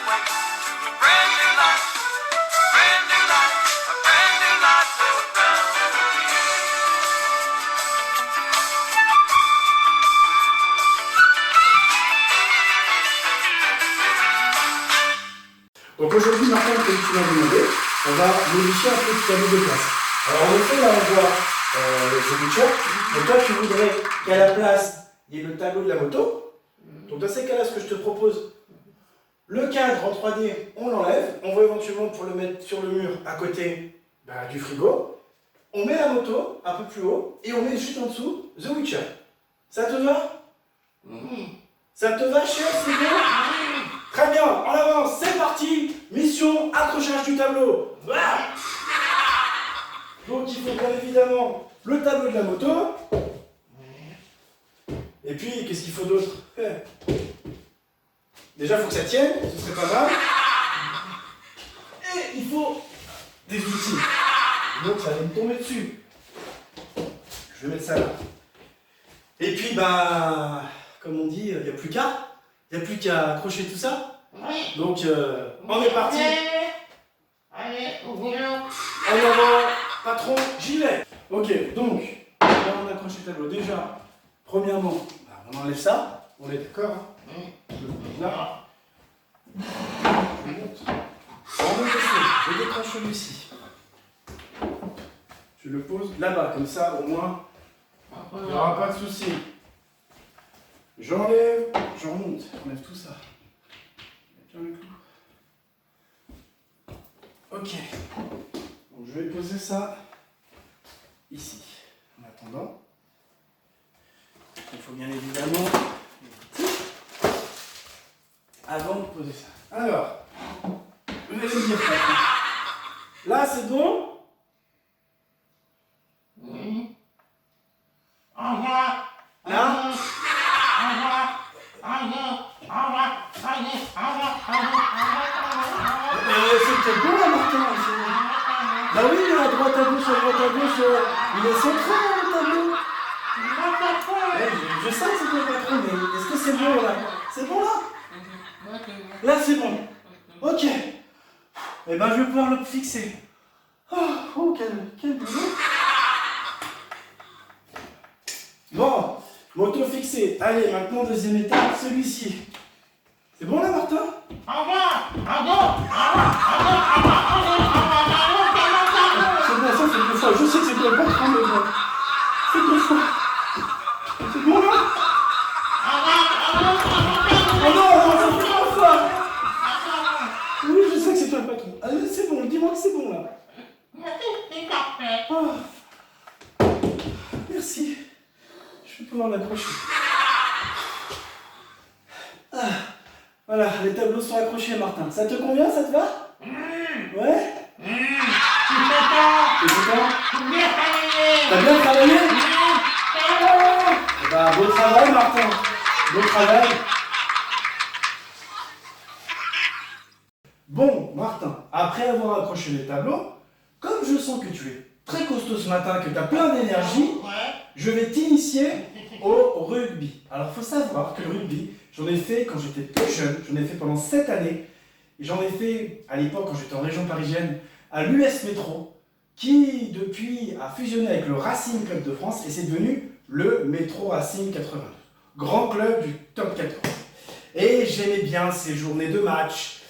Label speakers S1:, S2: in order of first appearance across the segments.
S1: awake to a brand new life, a brand new life, a brand new life will come to me.
S2: Donc aujourd'hui, Martin, comme tu m'as demandé, on va modifier un peu le tableau de place. Alors en effet, là on voit The Witcher, mais toi tu voudrais qu'à la place, il y ait le tableau de la moto. Donc dans ces cas-là, ce que je te propose, le cadre en 3D, on l'enlève, on va éventuellement pour le mettre sur le mur à côté du frigo. On met la moto un peu plus haut et on met juste en dessous The Witcher. Ça te va? Ça te va, cher frigo? Très bien, en avance, c'est parti. Mission accrochage du tableau. Donc il faut bien évidemment le tableau de la moto. Et puis, qu'est-ce qu'il faut d'autre? Déjà, il faut que ça tienne, ce serait pas mal. Et il faut des outils. Donc ça va me tomber dessus. Je vais mettre ça là. Et puis, comme on dit, il n'y a plus qu'à. Il n'y a plus qu'à accrocher tout ça. Donc, on est parti.
S3: Allez, au boulot.
S2: En avant, patron, j'y vais. Ok, donc, là on accroche le tableau. Déjà, premièrement, on enlève ça. On est d'accord, hein? Je le pose là. Je monte. Je décroche celui-ci. Je le pose là-bas, comme ça, au moins, il n'y aura pas de souci. J'enlève, je remonte, j'enlève tout ça. Ok. Donc je vais poser ça ici. En attendant, il faut bien évidemment avant de poser ça. Alors, vous allez me dire ça. Là c'est bon.
S3: Au revoir.
S2: Là. C'était bon là, Martin. Bah oui, mais à droite à gauche, il est centré le tableau. Je sais que c'est pas trop, mais est-ce que c'est bon là? C'est bon là? Là c'est bon. Ok. Eh ben je vais pouvoir le fixer. Oh quel boulot. Bon, moto fixée. Allez, maintenant deuxième étape, celui-ci. C'est bon là, Martin? C'est bon, ça c'est deux fois. Je sais que c'est pas bon, mais bon. C'est deux fois. C'est bon là? Oh non, ça fait trois fois. Oui, je sais que c'est toi le patron. Allez, c'est bon, dis-moi que c'est bon là. Oh. Merci. Je vais pouvoir l'accrocher. Voilà, les tableaux sont accrochés, Martin. Ça te convient, ça te va? Ouais? T'es content? T'as bien travaillé? Beau travail, Martin. Beau travail. Bon, Martin, après avoir accroché les tableaux, comme je sens que tu es très costaud ce matin, que tu as plein d'énergie, je vais t'initier au rugby. Alors, il faut savoir que le rugby, j'en ai fait quand j'étais plus jeune, j'en ai fait pendant 7 années. Et j'en ai fait à l'époque, quand j'étais en région parisienne, à l'US Métro, qui depuis a fusionné avec le Racing Club de France et c'est devenu le Métro Racing 92. Grand club du top 14. Et j'aimais bien ces journées de match,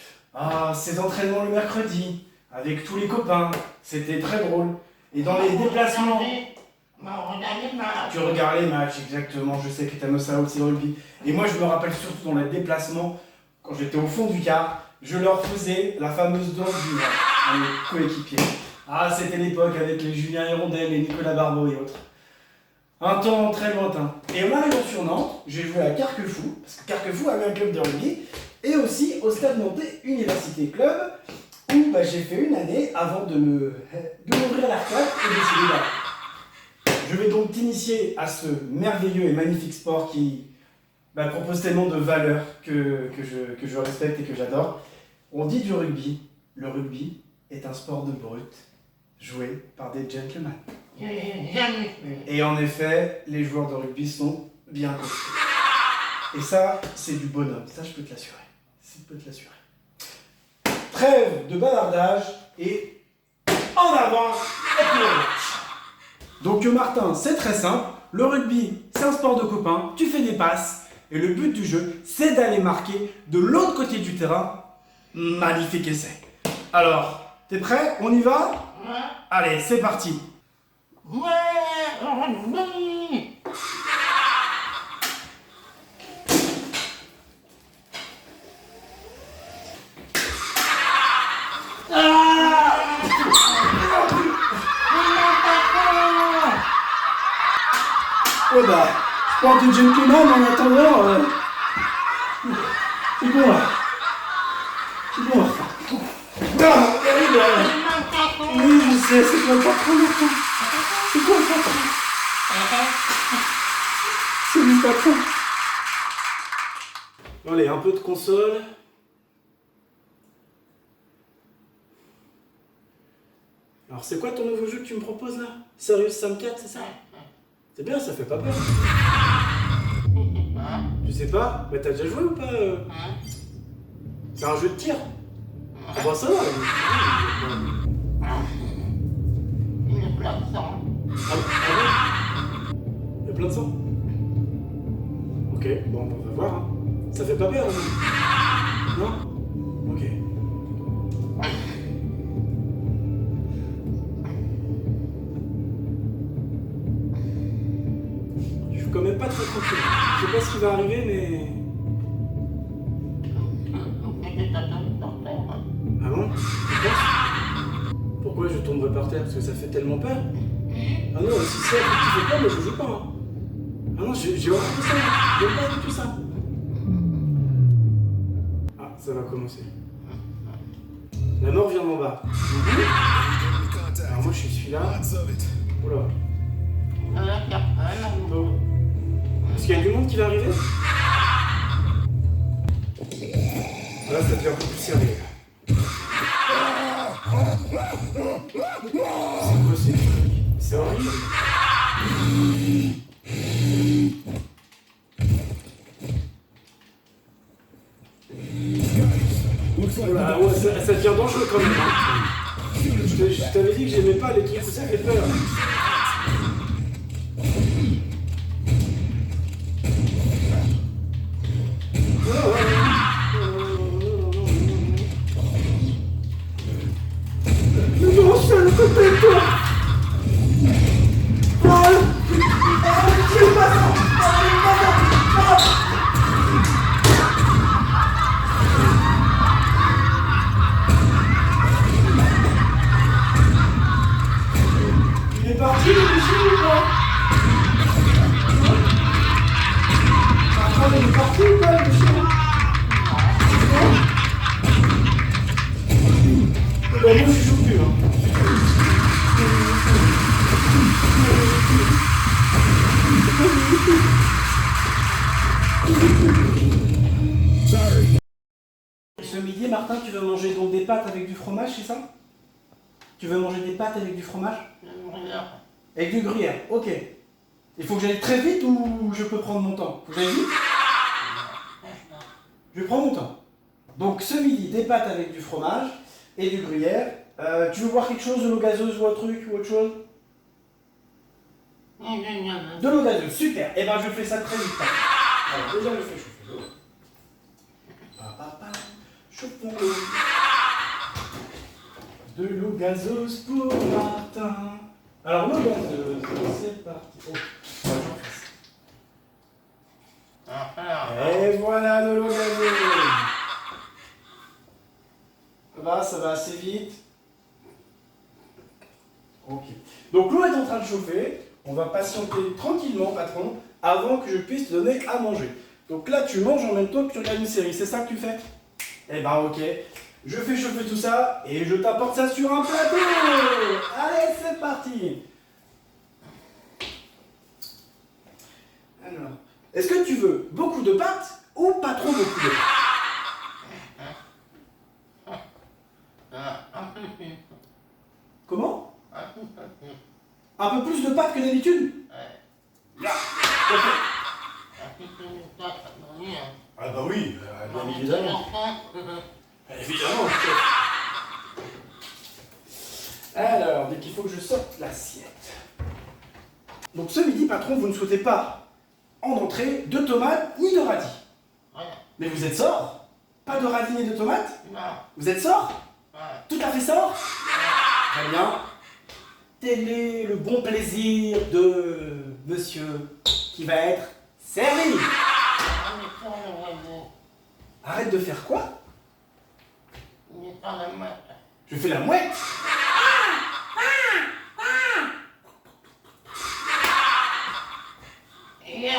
S2: ces entraînements le mercredi, avec tous les copains. C'était très drôle. Et dans les déplacements... Tu regardes les matchs, exactement. Je sais que tu aimes ça aussi le rugby. Et moi, je me rappelle surtout dans les déplacements, quand j'étais au fond du car, je leur faisais la fameuse danse du vent à mes coéquipiers. Ah, c'était l'époque avec les Julien Hirondelle, les Nicolas Barbeau et autres. Un temps très lointain. Et en arrivant sur Nantes, j'ai joué à Carquefou, parce que Carquefou avait un club de rugby, et aussi au Stade Nantais Université Club, où j'ai fait une année avant de m'ouvrir la retraite et de décider là. Je vais donc t'initier à ce merveilleux et magnifique sport qui propose tellement de valeurs que je respecte et que j'adore. On dit du rugby, le rugby est un sport de brut, joué par des gentlemen. Et en effet, les joueurs de rugby sont bien costauds. Et ça, c'est du bonhomme, ça je peux te l'assurer. Je peux te l'assurer. trêve de bavardage et en avant et puis on marche. Donc Martin, c'est très simple. Le rugby, c'est un sport de copains. Tu fais des passes. Et le but du jeu, c'est d'aller marquer de l'autre côté du terrain. Magnifique essai. Alors, t'es prêt? On y va?
S3: Ouais.
S2: Allez, c'est parti.
S3: Ouais, rugby.
S2: Oh bah, sport de gentleman en attendant. C'est bon là. C'est bon là. Ah, oui, bah, oui, je sais, c'est quoi le patron maintenant? C'est quoi le patron? C'est lui le patron. Allez, un peu de console. Alors c'est quoi ton nouveau jeu que tu me proposes là? Serious Sam 4, c'est ça? C'est bien, ça fait pas peur. Tu sais pas? Mais t'as déjà joué ou pas? C'est un jeu de tir. Ah bah ça va.
S3: Il est plein de sang.
S2: Ah bon? Il y a plein de sang? Ok, bon, on va voir. Hein. Ça fait pas peur, non? Ok. Je suis quand même pas très tranquille. Je sais pas ce qui va arriver, mais... Ah bon? Tu penses? Pourquoi je tomberais par terre? Parce que ça fait tellement peur? Ah non, si c'est un truc qui fait peur, moi je joue pas. Hein. Ah non, j'ai horreur de ça. J'aime pas du tout ça. Ah, ça va commencer. La mort vient d'en bas. Alors moi je suis celui-là. Oula. Bon. Est-ce qu'il y a du monde qui va arriver? Là, ça devient un peu plus sérieux. C'est quoi ces trucs? C'est horrible. Voilà, ouais, ça devient dangereux quand même. Hein. Je t'avais dit que j'aimais pas les trucs où ça fait peur. Non, je le côté de toi. Il est parti le monsieur ou pas? Attends, il est parti ou pas le monsieur? Bah moi je joue plus hein. Ce midi, Martin, tu veux manger donc des pâtes avec du fromage, c'est ça? Tu veux manger des pâtes avec du fromage? Avec du gruyère, ok. Il faut que j'aille très vite ou je peux prendre mon temps? Faut que j'aille vite? Je prends mon temps. Donc ce midi, des pâtes avec du fromage et du gruyère. Tu veux boire quelque chose, de l'eau gazeuse ou un truc ou autre chose? De l'eau gazeuse, super. Eh ben je fais ça très vite. Alors déjà je fais chauffer l'eau. Chauffons l'eau. De l'eau gazeuse pour Martin. Alors l'eau gazeuse, c'est parti. Oh, j'en fais. Et voilà de l'eau gazeuse. Ça va assez vite. Ok. Donc l'eau est en train de chauffer. On va patienter tranquillement, patron, avant que je puisse te donner à manger. Donc là, tu manges en même temps que tu regardes une série. C'est ça que tu fais? Eh ben ok. Je fais chauffer tout ça et je t'apporte ça sur un plateau. Allez, c'est parti. Alors, est-ce que tu veux beaucoup de pâtes ou pas trop beaucoup de pâtes? Comment? Un peu plus de pâtes que d'habitude? Là, ah bah oui, bien évidemment. Évidemment. faut que je sorte l'assiette. Donc ce midi, patron, vous ne souhaitez pas en entrée de tomates ni de radis.
S3: Voilà.
S2: Mais vous êtes sort? Pas de radis ni de tomates?
S3: Non.
S2: Vous êtes sort?
S3: Ouais.
S2: Tout à fait sort? Très bien. Tel est le bon plaisir de monsieur qui va être servi.
S3: On est sur le voisin.
S2: Arrête de faire quoi?
S3: On est sur la mouette.
S2: Je fais la mouette.
S3: Il y a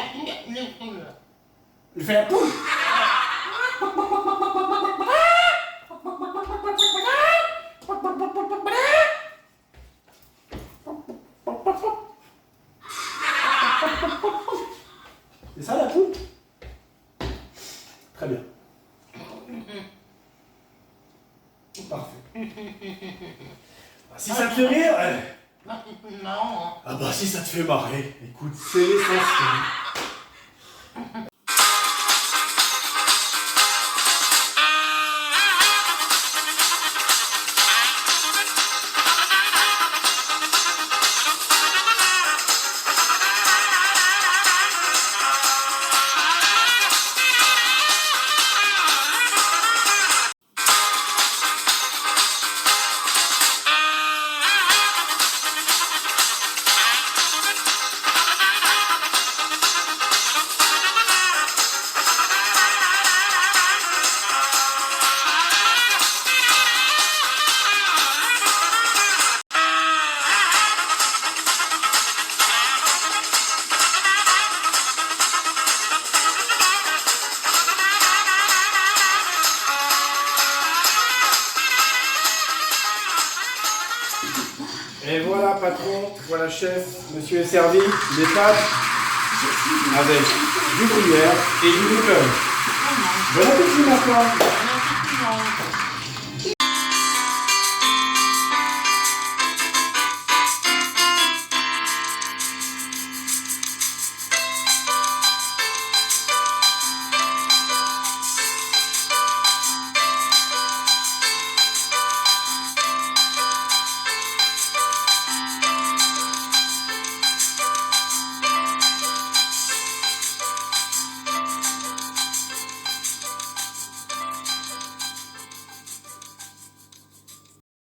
S3: les poules.
S2: Je fais la poule. C'est ça la poule? Très bien. Parfait. Si ça te fait rire,
S3: Non.
S2: ah bah si ça te fait marrer, écoute, c'est l'essentiel. Et voilà patron, voilà chef, monsieur est servi, des pâtes avec du gruyère et du bouillon. Bon appétit maintenant.